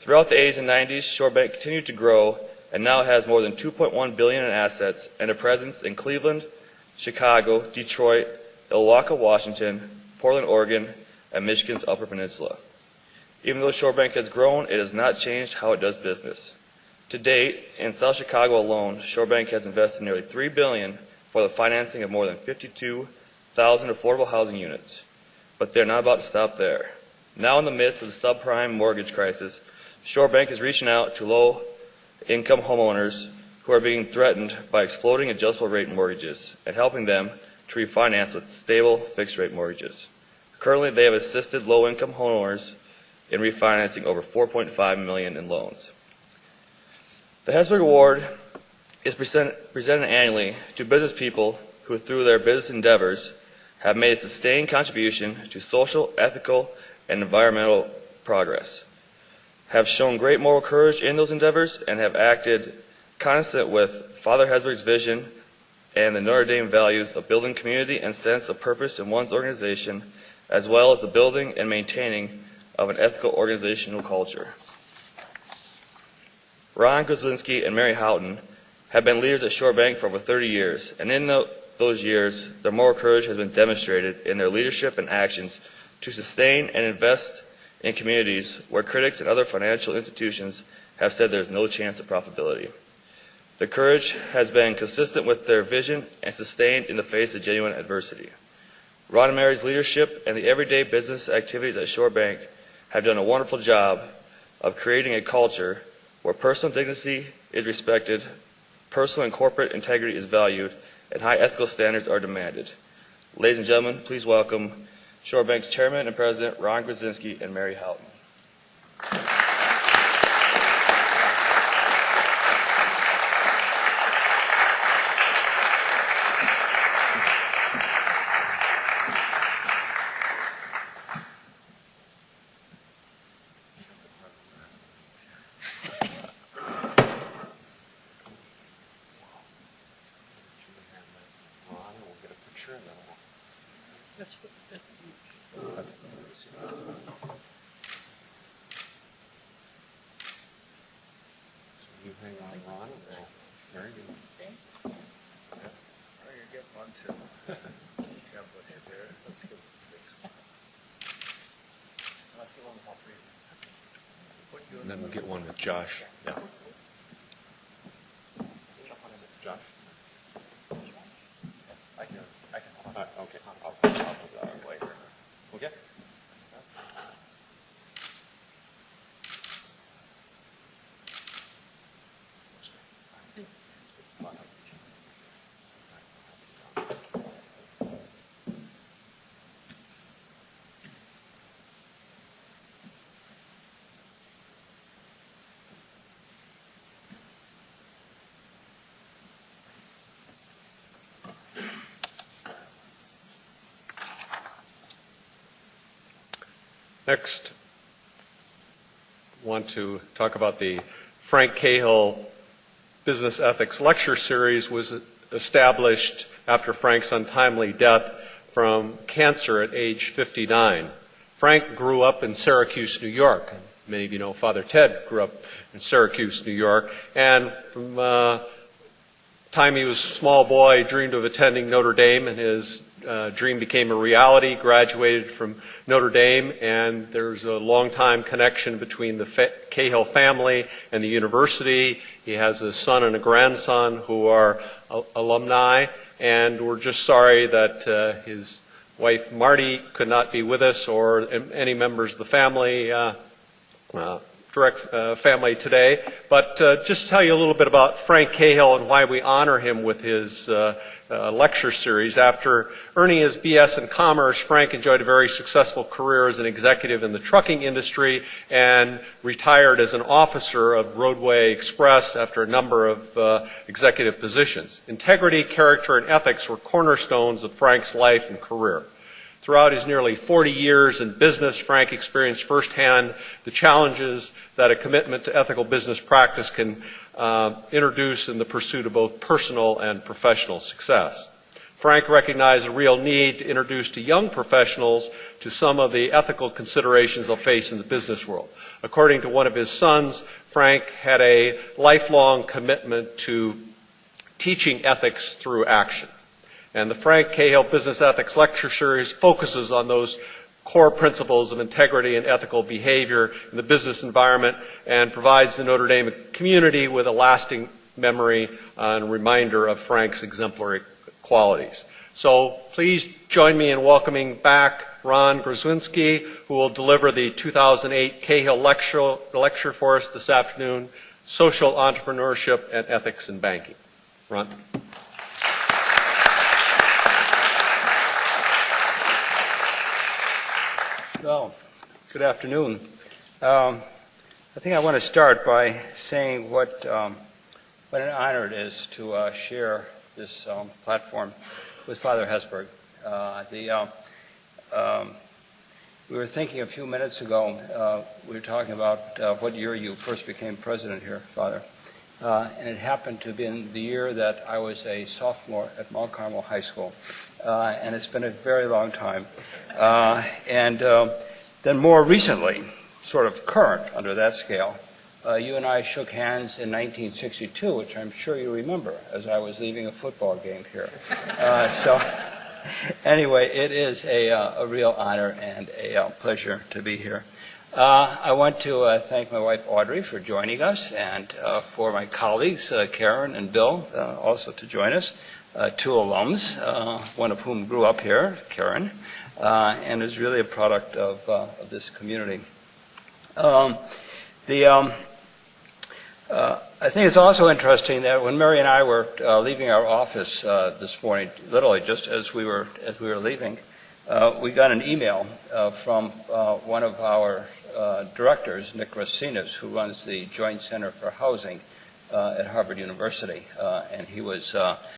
Throughout the 80s and 90s, ShoreBank continued to grow and now has more than $2.1 billion in assets and a presence in Cleveland, Chicago, Detroit, Ilwaca, Washington, Portland, Oregon, and Michigan's Upper Peninsula. Even though ShoreBank has grown, it has not changed how it does business. To date, in South Chicago alone, ShoreBank has invested nearly $3 billion for the financing of more than 52,000 affordable housing units. But they're not about to stop there. Now in the midst of the subprime mortgage crisis, ShoreBank is reaching out to low-income homeowners who are being threatened by exploding adjustable-rate mortgages and helping them to refinance with stable fixed-rate mortgages. Currently, they have assisted low-income homeowners in refinancing over $4.5 million in loans. The Hesburgh Award is presented annually to business people who, through their business endeavors, have made a sustained contribution to social, ethical, and environmental progress, have shown great moral courage in those endeavors, and have acted consistent with Father Hesburgh's vision and the Notre Dame values of building community and sense of purpose in one's organization, as well as the building and maintaining of an ethical organizational culture. Ron Grzywinski and Mary Houghton have been leaders at ShoreBank for over 30 years, and in those years, their moral courage has been demonstrated in their leadership and actions to sustain and invest in communities where critics and other financial institutions have said there is no chance of profitability. The courage has been consistent with their vision and sustained in the face of genuine adversity. Ron and Mary's leadership and the everyday business activities at ShoreBank have done a wonderful job of creating a culture where personal dignity is respected, personal and corporate integrity is valued, and high ethical standards are demanded. Ladies and gentlemen, please welcome ShoreBank's Chairman and President Ron Grzywinski and Mary Houghton. You hang on, Ron, and Mary, you get one too. Yeah, but you're there. Let's get one with all three. And then we'll get one with Josh. Yeah. Josh? I can. Okay. I'll put that later. Okay. Next, I want to talk about the Frank Cahill Business Ethics Lecture Series. Was established after Frank's untimely death from cancer at age 59. Frank grew up in Syracuse, New York. Many of you know Father Ted grew up in Syracuse, New York. And from the time he was a small boy, dreamed of attending Notre Dame, and his dream became a reality, graduated from Notre Dame, and there's a long-time connection between the Cahill family and the university. He has a son and a grandson who are alumni, and we're just sorry that his wife Marty could not be with us, or any members of the family, direct family today. But just to tell you a little bit about Frank Cahill and why we honor him with his lecture series. After earning his B.S. in commerce, Frank enjoyed a very successful career as an executive in the trucking industry and retired as an officer of Roadway Express after a number of executive positions. Integrity, character, and ethics were cornerstones of Frank's life and career. Throughout his nearly 40 years in business, Frank experienced firsthand the challenges that a commitment to ethical business practice can introduce in the pursuit of both personal and professional success. Frank recognized a real need to introduce to young professionals to some of the ethical considerations they'll face in the business world. According to one of his sons, Frank had a lifelong commitment to teaching ethics through action. And the Frank Cahill Business Ethics Lecture Series focuses on those core principles of integrity and ethical behavior in the business environment and provides the Notre Dame community with a lasting memory and reminder of Frank's exemplary qualities. So please join me in welcoming back Ron Grzywinski, who will deliver the 2008 Cahill lecture for us this afternoon, Social Entrepreneurship and Ethics in Banking. Ron. Well, good afternoon. I think I want to start by saying what an honor it is to share this platform with Father Hesburgh. We were thinking a few minutes ago, we were talking about what year you first became president here, Father. And it happened to be in the year that I was a sophomore at Mount Carmel High School. And it's been a very long time. Then more recently, sort of current under that scale, you and I shook hands in 1962, which I'm sure you remember, as I was leaving a football game here. So anyway, it is a real honor and a pleasure to be here. I want to thank my wife Audrey for joining us, and for my colleagues Karen and Bill also to join us. Two alums, one of whom grew up here, Karen, and is really a product of this community. I think it's also interesting that when Mary and I were leaving our office this morning, literally just as we were leaving, we got an email from one of our directors, Nick Racinas, who runs the Joint Center for Housing at Harvard University, and he was